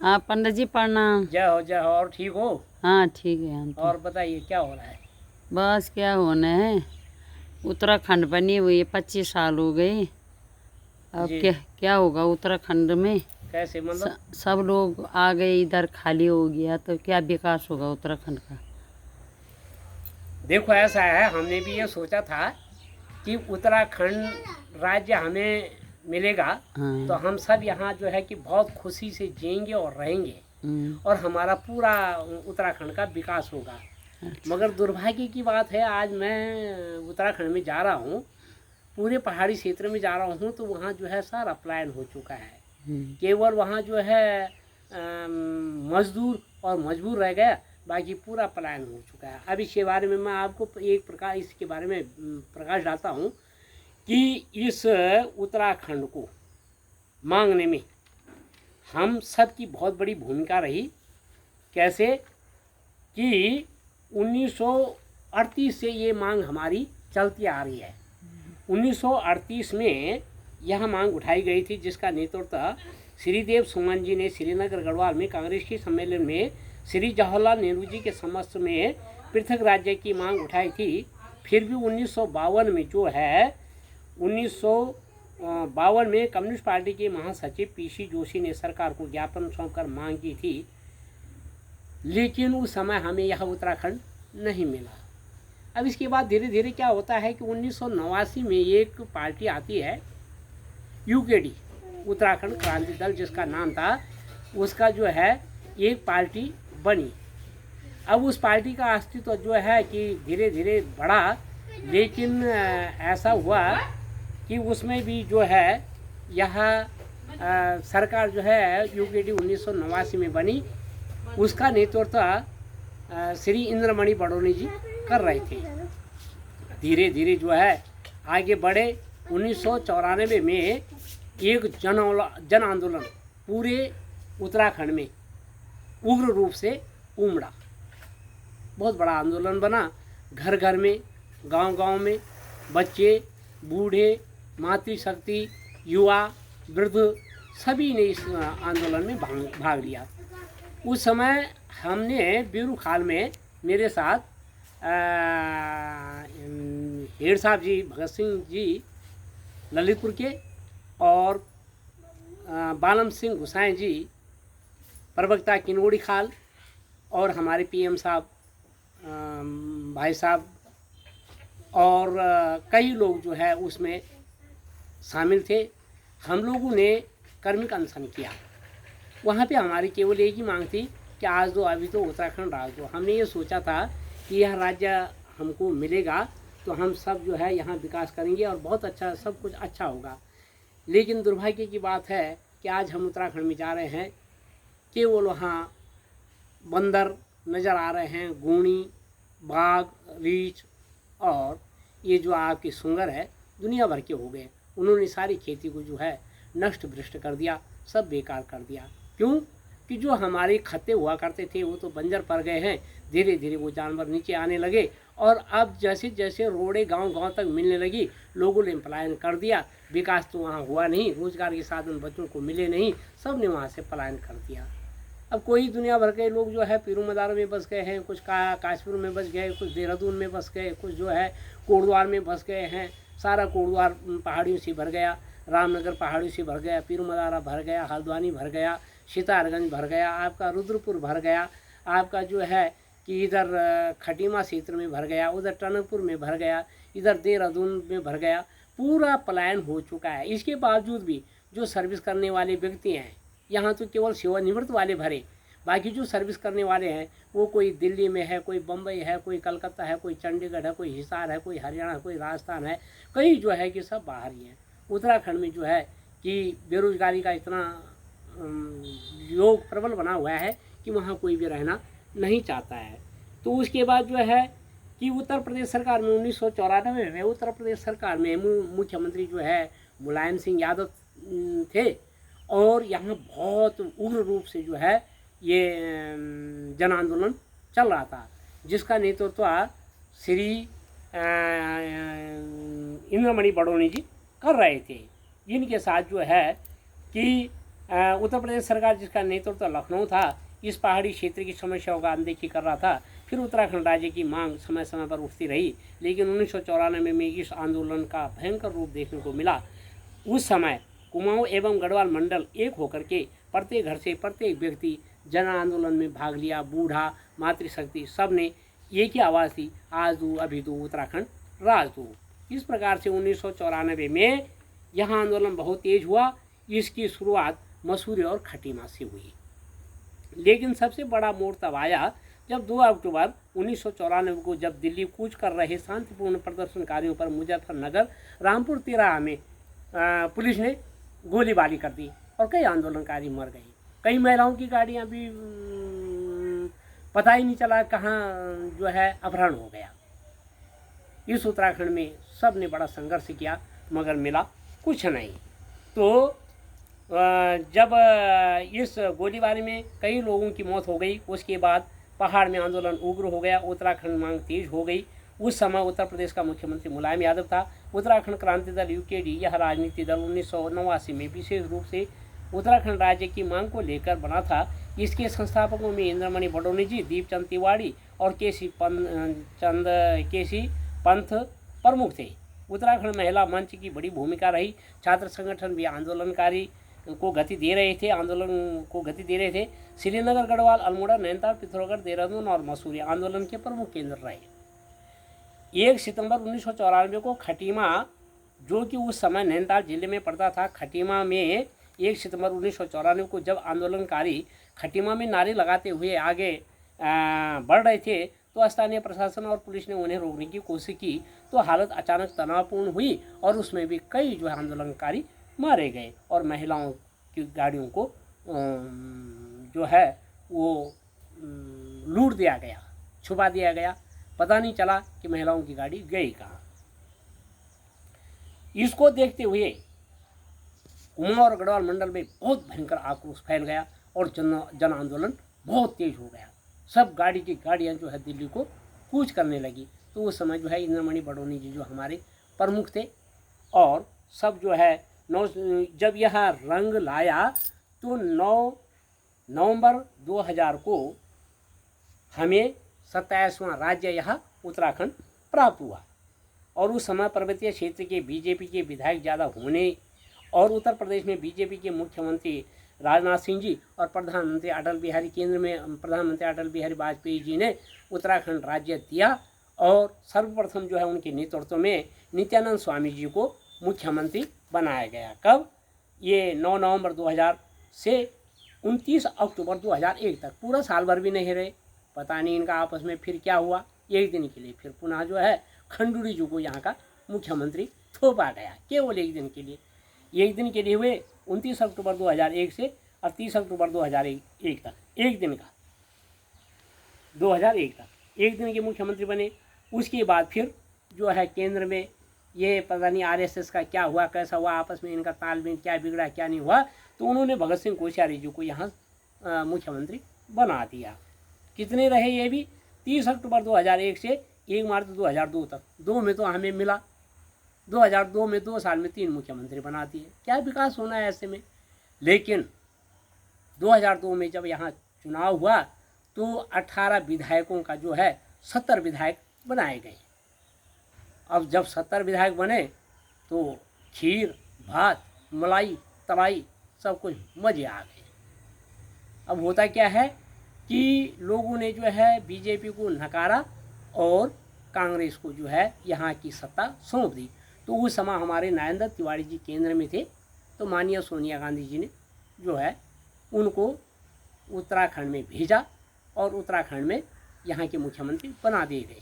हाँ पंडित जी प्रणाम। जय हो। और ठीक हो? हाँ ठीक है हम तो। और बताइए क्या हो रहा है? बस क्या होना है, उत्तराखंड बनी हुई 25 साल हो गए। अब जी। क्या क्या होगा उत्तराखंड में। कैसे स, मतलब? सब लोग आ गए, इधर खाली हो गया तो क्या विकास होगा उत्तराखंड का। देखो ऐसा है, हमने भी ये सोचा था कि उत्तराखंड राज्य हमें मिलेगा तो हाँ। हम सब यहाँ जो है कि बहुत खुशी से जिएंगे और रहेंगे हम्म, और हमारा पूरा उत्तराखंड का विकास होगा। अच्छा। मगर दुर्भाग्य की बात है, आज मैं उत्तराखंड में जा रहा हूँ, पूरे पहाड़ी क्षेत्र में जा रहा हूँ, तो वहाँ जो है सारा पलायन हो चुका है। हम्म, केवल वहाँ जो है मजदूर और मजबूर रह गया, बाकी पूरा पलायन हो चुका है। अब इसके बारे में मैं आपको एक प्रकार इसके बारे में प्रकाश डालता हूँ कि इस उत्तराखंड को मांगने में हम सब की बहुत बड़ी भूमिका रही। कैसे कि 1938 से ये मांग हमारी चलती आ रही है। 1938 में यह मांग उठाई गई थी, जिसका नेतृत्व श्रीदेव सुमन जी ने श्रीनगर गढ़वाल में कांग्रेस के सम्मेलन में श्री जवाहरलाल नेहरू जी के समक्ष में पृथक राज्य की मांग उठाई थी। फिर भी 1952 में जो है 1952 में कम्युनिस्ट पार्टी के महासचिव पीसी जोशी ने सरकार को ज्ञापन सौंपकर मांग की थी, लेकिन उस समय हमें यह उत्तराखंड नहीं मिला। अब इसके बाद धीरे धीरे क्या होता है कि 1989 में एक पार्टी आती है, यूकेडी, उत्तराखंड क्रांति दल जिसका नाम था, उसका जो है एक पार्टी बनी। अब उस पार्टी का अस्तित्व जो है कि धीरे धीरे बढ़ा, लेकिन ऐसा हुआ कि उसमें भी जो है यह सरकार जो है यूकेडी 1989 में बनी, उसका नेतृत्व श्री इंद्रमणि बडोनी जी कर रहे थे। धीरे धीरे जो है आगे बढ़े। 1994 में एक जन आंदोलन पूरे उत्तराखंड में उग्र रूप से उमड़ा। बहुत बड़ा आंदोलन बना। घर घर में, गांव गांव में बच्चे, बूढ़े, मातृशक्ति, युवा, वृद्ध सभी ने इस आंदोलन में भाग लिया। उस समय हमने बीरू खाल में मेरे साथ हेड साहब जी, भगत सिंह जी ललितपुर के, और बालम सिंह गुसाई जी प्रवक्ता किनोड़ी खाल, और हमारे पीएम साहब, भाई साहब, और कई लोग जो है उसमें शामिल थे। हम लोगों ने कर्मिक अनशन किया। वहाँ पे हमारी केवल एक ही मांग थी कि आज दो, अभी तो उत्तराखंड राज दो। हमने ये सोचा था कि यह राज्य हमको मिलेगा तो हम सब जो है यहाँ विकास करेंगे और बहुत अच्छा, सब कुछ अच्छा होगा। लेकिन दुर्भाग्य की बात है कि आज हम उत्तराखंड में जा रहे हैं, केवल वहाँ बंदर नज़र आ रहे हैं, गूणी, बाघ, रीछ, और ये जो आपकी सुंगर है दुनिया भर के हो गए। उन्होंने सारी खेती को जो है नष्ट भ्रष्ट कर दिया, सब बेकार कर दिया। क्यों? कि जो हमारे खत्ते हुआ करते थे वो तो बंजर पड़ गए हैं। धीरे धीरे वो जानवर नीचे आने लगे, और अब जैसे जैसे रोडें गांव गांव तक मिलने लगी, लोगों ने पलायन कर दिया। विकास तो वहाँ हुआ नहीं, रोजगार के साधन बच्चों को मिले नहीं, सब ने वहाँ से पलायन कर दिया। अब कोई दुनिया भर के लोग जो है पीरू मदार में बस गए हैं, कुछ काश्मीर में बस गए, कुछ देहरादून में बस गए, कुछ जो है कोटद्वार में बस गए हैं। सारा कोटद्वार पहाड़ियों से भर गया, रामनगर पहाड़ियों से भर गया, पीरू मदारा भर गया, हल्द्वानी भर गया, सितारगंज भर गया, आपका रुद्रपुर भर गया, आपका जो है कि इधर खटीमा क्षेत्र में भर गया, उधर टनकपुर में भर गया, इधर देहरादून में भर गया। पूरा पलायन हो चुका है। इसके बावजूद भी जो सर्विस करने वाले व्यक्ति हैं, यहाँ तो केवल सेवानिवृत्त वाले भरे, बाकी जो सर्विस करने वाले हैं वो कोई दिल्ली में है, कोई बम्बई है, कोई कलकत्ता है, कोई चंडीगढ़ है, कोई हिसार है, कोई हरियाणा, कोई राजस्थान है, कई जो है कि सब बाहर ही हैं। उत्तराखंड में जो है कि बेरोजगारी का इतना योग प्रबल बना हुआ है कि वहाँ कोई भी रहना नहीं चाहता है। तो उसके बाद जो है कि उत्तर प्रदेश सरकार में 1994 में उत्तर प्रदेश सरकार में मुख्यमंत्री जो है मुलायम सिंह यादव थे, और यहाँ बहुत उग्र रूप से जो है ये जन आंदोलन चल रहा था, जिसका नेतृत्व श्री इंद्रमणि बडोनी जी कर रहे थे। इनके साथ जो है कि उत्तर प्रदेश सरकार जिसका नेतृत्व लखनऊ था इस पहाड़ी क्षेत्र की समस्याओं का अनदेखी कर रहा था। फिर उत्तराखंड राज्य की मांग समय समय पर उठती रही, लेकिन 1994 में इस आंदोलन का भयंकर रूप देखने को मिला। उस समय कुमाऊं एवं गढ़वाल मंडल एक होकर के प्रत्येक घर से प्रत्येक व्यक्ति जन आंदोलन में भाग लिया। बूढ़ा, मातृशक्ति सब ने एक ही आवाज़ थी, आज दो अभी दो उत्तराखंड राज दो। इस प्रकार से 1994 में यह आंदोलन बहुत तेज हुआ। इसकी शुरुआत मसूरी और खटीमा से हुई, लेकिन सबसे बड़ा मोड़ तब आया जब 2 अक्टूबर 1994 को जब दिल्ली कूच कर रहे शांतिपूर्ण प्रदर्शनकारियों पर मुजफ्फरनगर रामपुर तिराहा में पुलिस ने गोलीबारी कर दी और कई आंदोलनकारी मर गए। कई महिलाओं की गाड़ियां भी पता ही नहीं चला कहाँ जो है अपहरण हो गया। इस उत्तराखंड में सब ने बड़ा संघर्ष किया मगर मिला कुछ नहीं। तो जब इस गोलीबारी में कई लोगों की मौत हो गई, उसके बाद पहाड़ में आंदोलन उग्र हो गया, उत्तराखंड मांग तेज हो गई। उस समय उत्तर प्रदेश का मुख्यमंत्री मुलायम यादव था। उत्तराखंड क्रांति दल यूकेडी यह राजनीतिक दल 1989 में विशेष रूप से उत्तराखंड राज्य की मांग को लेकर बना था। इसके संस्थापकों में इंद्रमणि बडोनी जी, दीपचंद तिवारी और केसी पंथ प्रमुख थे। उत्तराखंड महिला मंच की बड़ी भूमिका रही। छात्र संगठन भी आंदोलन को गति दे रहे थे। श्रीनगर, गढ़वाल, अल्मोड़ा, नैनीताल, पिथौरागढ़, देहरादून और मसूरी आंदोलन के प्रमुख केंद्र रहे। 1 सितंबर 1994 को खटीमा, जो कि उस समय नैनीताल जिले में पड़ता था, खटीमा में 1 सितंबर 1994 को जब आंदोलनकारी खटीमा में नारे लगाते हुए आगे बढ़ रहे थे तो स्थानीय प्रशासन और पुलिस ने उन्हें रोकने की कोशिश की, तो हालत अचानक तनावपूर्ण हुई और उसमें भी कई जो है आंदोलनकारी मारे गए और महिलाओं की गाड़ियों को जो है वो लूट दिया गया, छुपा दिया गया। पता नहीं चला कि महिलाओं की गाड़ी गई कहाँ। इसको देखते हुए कुमाऊं और गढ़वाल मंडल में बहुत भयंकर आक्रोश फैल गया और जन आंदोलन बहुत तेज हो गया। सब गाड़ी की गाड़ियाँ जो है दिल्ली को कूच करने लगी। तो उस समय जो है इंद्रमणि बडोनी जी जो हमारे प्रमुख थे और सब जो है जब यह रंग लाया तो 9 नवंबर 2000 को हमें 27वां राज्य यहाँ उत्तराखंड प्राप्त हुआ। और उस समय पर्वतीय क्षेत्र के बीजेपी के विधायक ज़्यादा होने और उत्तर प्रदेश में बीजेपी के मुख्यमंत्री राजनाथ सिंह जी और प्रधानमंत्री अटल बिहारी वाजपेयी जी ने उत्तराखंड राज्य दिया और सर्वप्रथम जो है उनके नेतृत्व में नित्यानंद स्वामी जी को मुख्यमंत्री बनाया गया। कब? ये 9 नवंबर 2000 से 29 अक्टूबर 2001 तक, पूरा साल भर भी नहीं रहे। पता नहीं इनका आपस में फिर क्या हुआ। एक दिन के लिए फिर पुनः जो है खंडूरी जी को यहाँ का मुख्यमंत्री थोपा गया, केवल एक दिन के लिए। एक दिन के लिए हुए 29 अक्टूबर 2001 से और 30 अक्टूबर 2001 तक, एक दिन का 2001 तक एक दिन के मुख्यमंत्री बने। उसके बाद फिर जो है केंद्र में ये पता नहीं आरएसएस का क्या हुआ, कैसा हुआ, आपस में इनका तालमेल क्या बिगड़ा क्या नहीं हुआ, तो उन्होंने भगत सिंह कोश्यारी जी को यहाँ मुख्यमंत्री बना दिया। कितने रहे ये भी? 30 अक्टूबर 2001 से 1 मार्च 2002 तक। 2 में तो हमें मिला, 2002 में 2 साल में 3 मुख्यमंत्री बना दिए। क्या विकास होना है ऐसे में। लेकिन 2002 में जब यहाँ चुनाव हुआ तो 18 विधायकों का जो है 70 विधायक बनाए गए। अब जब 70 विधायक बने तो खीर, भात, मलाई, तलाई सब कुछ मज़े आ गए। अब होता क्या है कि लोगों ने जो है बीजेपी को नकारा और कांग्रेस को जो है यहाँ की सत्ता सौंप दी। तो उस समय हमारे नरेंद्र तिवारी जी केंद्र में थे, तो माननीय सोनिया गांधी जी ने जो है उनको उत्तराखंड में भेजा और उत्तराखंड में यहाँ के मुख्यमंत्री बना दिए गए।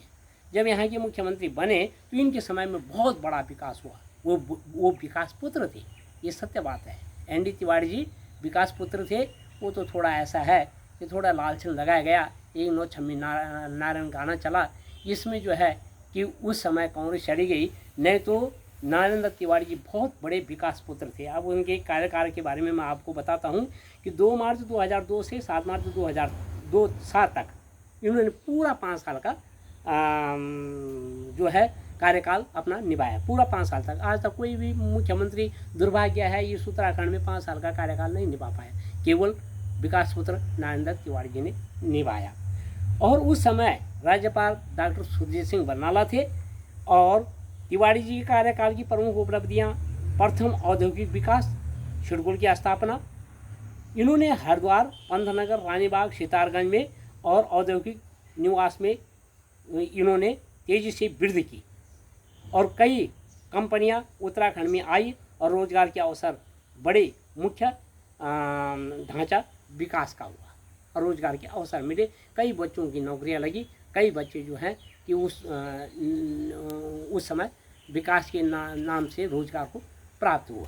जब यहाँ के मुख्यमंत्री बने तो इनके समय में बहुत बड़ा विकास हुआ। वो विकास पुत्र थे, ये सत्य बात है। एनडी तिवारी जी विकास पुत्र थे। वो तो थोड़ा ऐसा है कि थोड़ा लालचन लगाया गया। एक नौ छम्मी नारायण गाना चला, इसमें जो है कि उस समय कांग्रेस चली गई। नहीं तो नरेंद्र तिवारी जी बहुत बड़े विकास पुत्र थे। अब उनके कार्यकाल के बारे में मैं आपको बताता हूँ कि 2 मार्च 2002 से 7 मार्च 2007 तक इन्होंने पूरा 5 साल का जो है कार्यकाल अपना निभाया पूरा 5 साल तक। आज तक कोई भी मुख्यमंत्री दुर्भाग्य है इस उत्तराखंड में 5 साल का कार्यकाल नहीं निभा पाया, केवल विकास पुत्र नारायण दत्त तिवारी जी ने निभाया। और उस समय राज्यपाल डॉक्टर सुरजीत सिंह बरनाला थे। और तिवारी जी के कार्यकाल की प्रमुख उपलब्धियाँ: प्रथम औद्योगिक विकास, शिरकुल की स्थापना। इन्होंने हरिद्वार, पंतनगर, रानीबाग, सितारगंज में और औद्योगिक निवास में इन्होंने तेजी से वृद्धि की और कई कंपनियां उत्तराखंड में आई और रोजगार के अवसर बड़े मुख्य ढांचा विकास का हुआ और रोजगार के अवसर मिले। कई बच्चों की नौकरियां लगी, कई बच्चे जो हैं कि उस समय विकास के नाम से रोजगार को प्राप्त हुआ।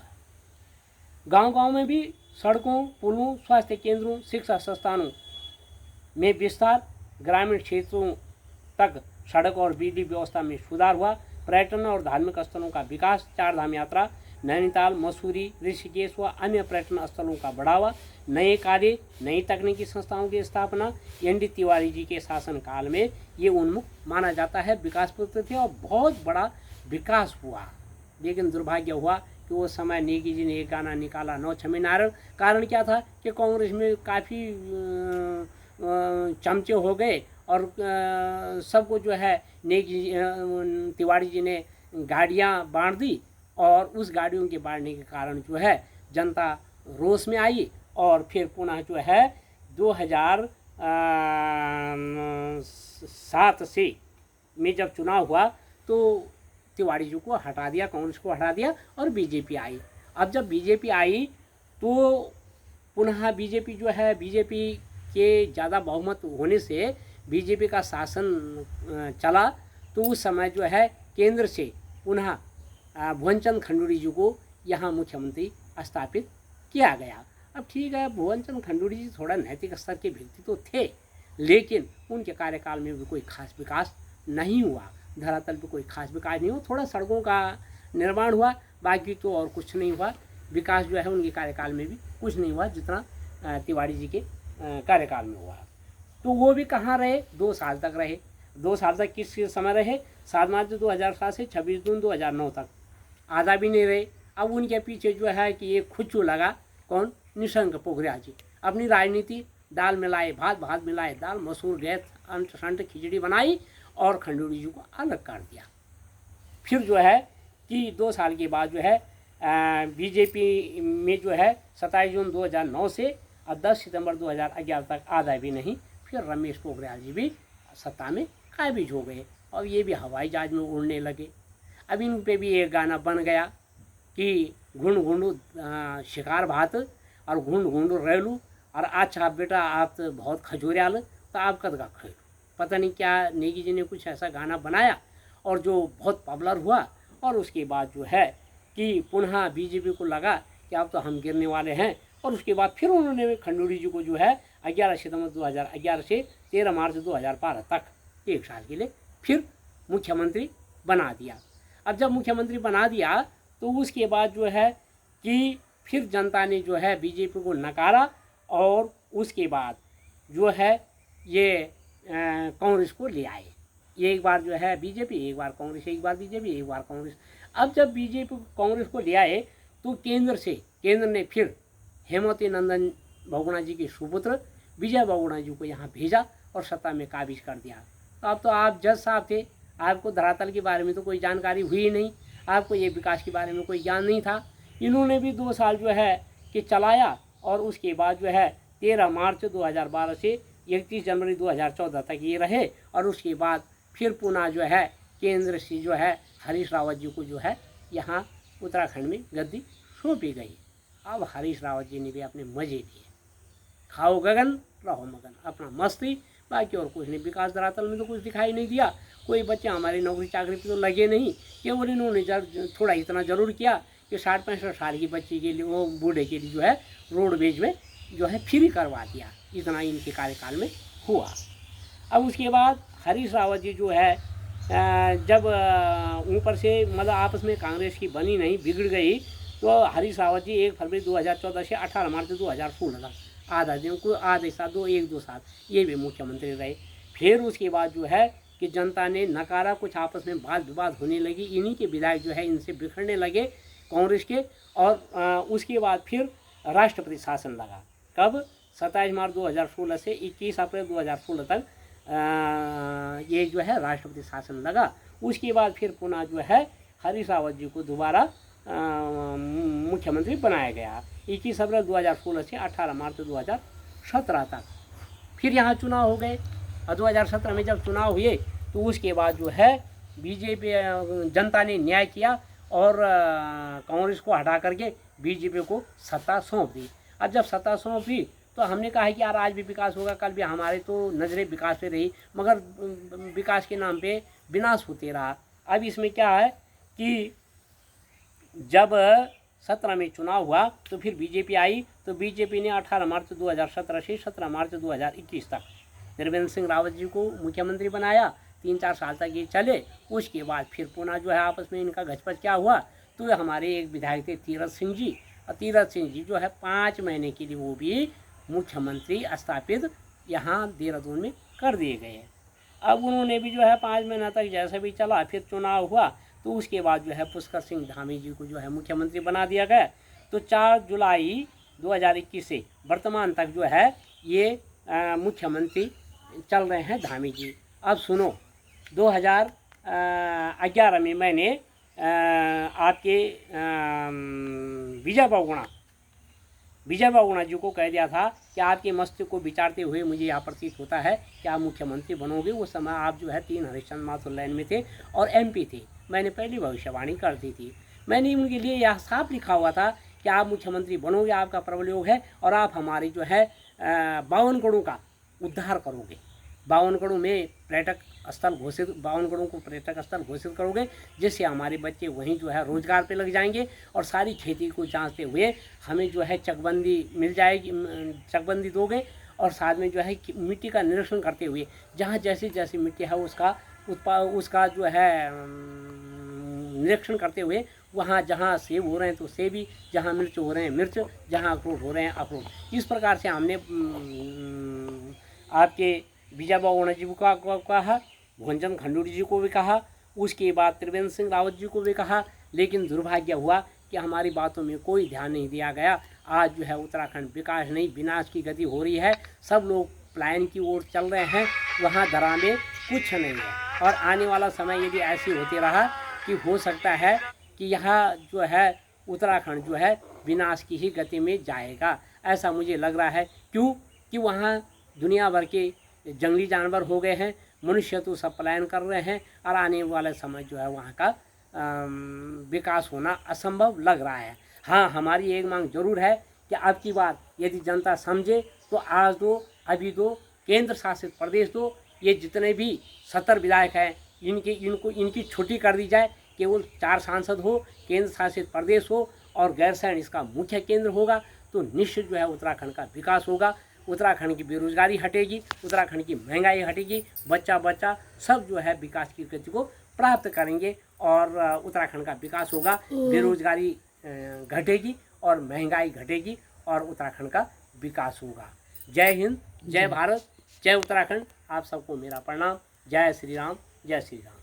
गांव-गांव में भी सड़कों, पुलों, स्वास्थ्य केंद्रों, शिक्षा संस्थानों में विस्तार, ग्रामीण क्षेत्रों तक सड़क और बिजली व्यवस्था में सुधार हुआ। पर्यटन और धार्मिक स्थलों का विकास, 4 धाम यात्रा, नैनीताल, मसूरी, ऋषिकेश व अन्य पर्यटन स्थलों का बढ़ावा, नए कार्य, नई तकनीकी संस्थाओं की स्थापना। एन डी तिवारी जी के शासनकाल में ये उन्मुख माना जाता है, विकास पुत्र थे और बहुत बड़ा विकास हुआ। लेकिन दुर्भाग्य हुआ कि वो समय नेगी जी ने एक गाना निकाला, नौ छमे नारायण। कारण क्या था कि कांग्रेस में काफ़ी चमचे हो गए और सबको जो है नेगी तिवारी जी ने गाड़ियाँ बांट दी और उस गाड़ियों के बांटने के कारण जो है जनता रोष में आई। और फिर पुनः जो है 2007 से में जब चुनाव हुआ तो तिवारी जी को हटा दिया, कांग्रेस को हटा दिया और बीजेपी आई। अब जब बीजेपी आई तो पुनः बीजेपी जो है, बीजेपी के ज़्यादा बहुमत होने से बीजेपी का शासन चला। तो उस समय जो है केंद्र से पुनः भुवनचंद खंडूड़ी जी को यहाँ मुख्यमंत्री स्थापित किया गया। अब ठीक है, भुवनचंद खंडूड़ी जी थोड़ा नैतिक स्तर के व्यक्ति तो थे, लेकिन उनके कार्यकाल में भी कोई खास विकास नहीं हुआ, धरातल पे कोई खास विकास नहीं हुआ। थोड़ा सड़कों का निर्माण हुआ, बाकी तो और कुछ नहीं हुआ। विकास जो है उनके कार्यकाल में भी कुछ नहीं हुआ जितना तिवारी जी के कार्यकाल में हुआ। तो वो भी कहाँ रहे, 2 साल तक रहे। 2 साल तक किस समय रहे, 7 मार्च 2007 से 26 जून 2009 तक, आधा भी नहीं रहे। अब उनके पीछे जो है कि ये खुच्चू लगा, कौन, निशंक पोखरियाल जी। अपनी राजनीति दाल मिलाए भात, भात मिलाए दाल, मसूर गैस अंट संट खिचड़ी बनाई और खंडूड़ी जी को अलग कर दिया। फिर जो है कि 2 साल के बाद जो है बीजेपी में जो है 27 जून 2009 से और 10 सितंबर 2011 तक, आधा भी नहीं, फिर रमेश पोखरियाल जी भी सत्ता में काबिज हो गए और ये भी हवाई जहाज में उड़ने लगे। अब इन पे भी एक गाना बन गया कि घुंड घुंडू शिकार भात और घुंड घुंडू रेलू और अच्छा बेटा आप तो बहुत खजूरियाल तो आप कद का खेलू। पता नहीं क्या नेगी जी ने कुछ ऐसा गाना बनाया और जो बहुत पॉपुलर हुआ। और उसके बाद जो है कि पुनः बीजेपी को लगा कि अब तो हम गिरने वाले हैं और उसके बाद फिर उन्होंने खंडूड़ी जी को जो है 11 सितंबर 2011 से 13 मार्च 2012 तक 1 साल के लिए फिर मुख्यमंत्री बना दिया। अब जब मुख्यमंत्री बना दिया तो उसके बाद जो है कि फिर जनता ने जो है बीजेपी को नकारा और उसके बाद जो है ये कांग्रेस को ले आए। एक बार जो है बीजेपी, एक बार कांग्रेस, एक बार बीजेपी, एक बार कांग्रेस। अब जब बीजेपी कांग्रेस को ले आए तो केंद्र ने फिर हेमवती नंदन बहुगुणा जी के सुपुत्र विजय बहुगुणा जी को यहाँ भेजा और सत्ता में काबिज कर दिया। तो अब तो आप जज साहब थे, आपको धरातल के बारे में तो कोई जानकारी हुई नहीं, आपको ये विकास के बारे में कोई ज्ञान नहीं था। इन्होंने भी 2 साल जो है कि चलाया और उसके बाद जो है 13 मार्च 2012 से 31 जनवरी 2014 तक ये रहे और उसके बाद फिर पुनः जो है केंद्र से जो है हरीश रावत जी को जो है यहाँ उत्तराखंड में गद्दी सौंपी गई। अब हरीश रावत जी ने भी अपने मजे लिए, खाओ गगन रहो मगन, अपना मस्ती, बाकी और कुछ नहीं। विकास धरातल में तो कुछ दिखाई नहीं दिया, कोई बच्चे हमारी नौकरी चाकरी पे तो लगे नहीं। केवल इन्होंने थोड़ा इतना ज़रूर किया कि 60-65 साल की बच्ची के लिए, वो बूढ़े के लिए जो है रोडवेज में जो है फ्री करवा दिया। इतना इनके कार्यकाल में हुआ। अब उसके बाद हरीश रावत जी जो है जब ऊपर से मतलब आपस में कांग्रेस की बनी नहीं, बिगड़ गई, तो हरीश रावत जी 1 फरवरी 2014 से 18 मार्च 2016 तक आधा दिन को आधे साल 1-2 साल ये भी मुख्यमंत्री रहे। फिर उसके बाद जो है कि जनता ने नकारा, कुछ आपस में वाद विवाद होने लगी, इन्हीं के विधायक जो है इनसे बिखरने लगे कांग्रेस के। और उसके बाद फिर राष्ट्रपति शासन लगा। कब? 27 मार्च 2016 से 21 अप्रैल 2016 तक ये जो है राष्ट्रपति शासन लगा। उसके बाद फिर पुनः जो है हरीश रावत जी को दोबारा मुख्यमंत्री बनाया गया 21 अप्रैल 2016 से 18 मार्च 2017 तक। फिर यहाँ चुनाव हो गए और 2017 में जब चुनाव हुए तो उसके बाद जो है बीजेपी जनता ने न्याय किया और कांग्रेस को हटा करके बीजेपी को सत्ता सौंप दी। अब जब सत्ता सौंप दी तो हमने कहा है कि यार आज भी विकास होगा, कल भी हमारे तो नज़रें विकास पे रही, मगर विकास के नाम पे विनाश होते रहा। अब इसमें क्या है कि जब 17 में चुनाव हुआ तो फिर बीजेपी आई, तो बीजेपी ने 18 मार्च 2017 से 17 मार्च 2021 तक त्रिवेंद्र सिंह रावत जी को मुख्यमंत्री बनाया। 3-4 साल तक ये चले। उसके बाद फिर पुनः जो है आपस में इनका घचपच क्या हुआ, तो हमारे एक विधायक थे तीरथ सिंह जी, और तीरथ सिंह जी जो है 5 महीने के लिए वो भी मुख्यमंत्री स्थापित यहाँ देहरादून में कर दिए गए। अब उन्होंने भी जो है 5 महीना तक जैसे भी चला, फिर चुनाव हुआ तो उसके बाद जो है पुष्कर सिंह धामी जी को जो है मुख्यमंत्री बना दिया गया। तो 4 जुलाई 2021 से वर्तमान तक जो है ये मुख्यमंत्री चल रहे हैं धामी जी। अब सुनो, 2011 में मैंने आपके विजय बहुगुणा जी को कह दिया था कि आपके मस्तिष्क को विचारते हुए मुझे यह प्रतीत होता है कि आप मुख्यमंत्री बनोगे। उस समय आप जो है 3 हरिश्चंद्र माथुर लाइन में थे और MP थे। मैंने पहली भविष्यवाणी कर दी थी। मैंने उनके लिए यह साफ लिखा हुआ था कि आप मुख्यमंत्री बनोगे, आपका प्रबल योग है और आप हमारे जो है 52 गढ़ों का उद्धार करोगे। 52 गढ़ों में पर्यटक स्थल घोषित, 52 गढ़ों को पर्यटक स्थल घोषित करोगे, जिससे हमारे बच्चे वहीं जो है रोजगार पे लग जाएंगे और सारी खेती को जांचते हुए हमें जो है चकबंदी मिल जाएगी, चकबंदी दोगे। और साथ में जो है मिट्टी का निरीक्षण करते हुए जहाँ जैसी जैसी मिट्टी है उसका जो है निरीक्षण करते हुए वहाँ जहाँ सेब हो रहे हैं तो सेबी, जहाँ मिर्च हो रहे हैं मिर्च, जहाँ अखरोट हो रहे हैं अखरोट। इस प्रकार से हमने आपके विजय बहुगुणा जी को कहा, भुवनचंद खंडूरी जी को भी कहा, उसके बाद त्रिवेंद्र सिंह रावत जी को भी कहा। लेकिन दुर्भाग्य हुआ कि हमारी बातों में कोई ध्यान नहीं दिया गया। आज जो है उत्तराखंड विकास नहीं विनाश की गति हो रही है। सब लोग पलायन की ओर चल रहे हैं, वहाँ दरा में कुछ नहीं है। और आने वाला समय यदि ऐसी होते रहा कि हो सकता है कि यहाँ जो है उत्तराखंड जो है विनाश की ही गति में जाएगा, ऐसा मुझे लग रहा है। क्यों कि वहाँ दुनिया भर के जंगली जानवर हो गए हैं, मनुष्य तो सब पलायन कर रहे हैं और आने वाले समय जो है वहाँ का विकास होना असंभव लग रहा है। हाँ, हमारी एक मांग जरूर है कि अब की बार यदि जनता समझे तो आज दो, अभी दो, केंद्र शासित प्रदेश दो। ये जितने भी 70 विधायक हैं इनकी छुट्टी कर दी जाए, केवल 4 सांसद हो, केंद्र शासित प्रदेश हो और गैरसैंण इसका मुख्य केंद्र होगा तो निश्चित जो है उत्तराखंड का विकास होगा। उत्तराखंड की बेरोजगारी हटेगी, उत्तराखंड की महंगाई हटेगी, बच्चा सब जो है विकास की गति को प्राप्त करेंगे और उत्तराखंड का विकास होगा। बेरोजगारी घटेगी और महंगाई घटेगी और उत्तराखंड का विकास होगा। जय हिंद, जय भारत, जय उत्तराखंड। आप सबको मेरा प्रणाम। जय श्री राम, जय श्री राम।